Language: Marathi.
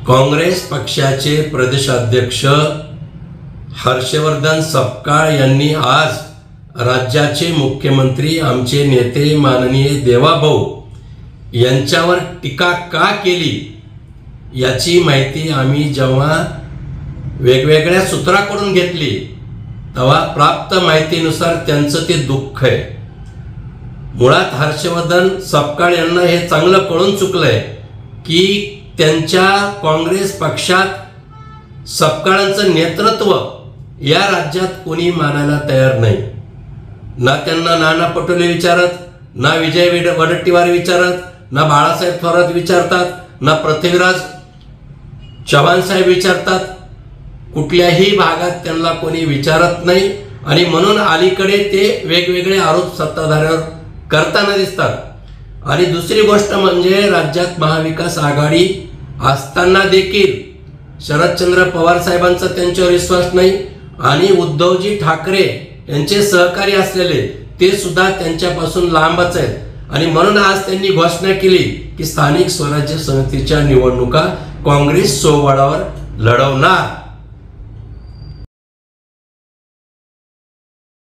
काँग्रेस पक्षाचे प्रदेशाध्यक्ष हर्षवर्धन सपकाळ यांनी आज राज्याचे मुख्यमंत्री आमचे नेते माननीय देवाभाऊ यांच्यावर टीका का केली याची माहिती आम्ही जेव्हा वेगवेगळ्या सूत्राकडून घेतली तेव्हा प्राप्त माहितीनुसार त्यांचं ते दुःख आहे। मुळात हर्षवर्धन सपकाळ यांना हे चांगलं कळून चुकलंय की त्यांच्या काँग्रेस पक्षात सपकाळांचं नेतृत्व या राज्यात कोणी मानायला तयार नाही। ना त्यांना नाना पटोले विचारत, ना विजय वडेट्टीवार विचारत, ना बाळासाहेब थोरात विचारतात, ना पृथ्वीराज चव्हाण साहेब विचारतात। कुठल्याही भागात त्यांना कोणी विचारत नाही आणि म्हणून अलीकडे ते वेगवेगळे आरोप सत्ताधाऱ्यावर करताना दिसतात। आणि दुसरी गोष्ट म्हणजे राज्यात महाविकास आघाडी असताना देखील शरदचंद्र पवार साहेबांचा त्यांच्यावर विश्वास नाही आणि उद्धवजी ठाकरे यांचे सहकारी असलेले ते सुद्धा त्यांच्यापासून लांबच आहेत। आणि म्हणून आज त्यांनी घोषणा केली की स्थानिक स्वराज्य समितीच्या निवडणुका काँग्रेस सोबळावर लढवणार।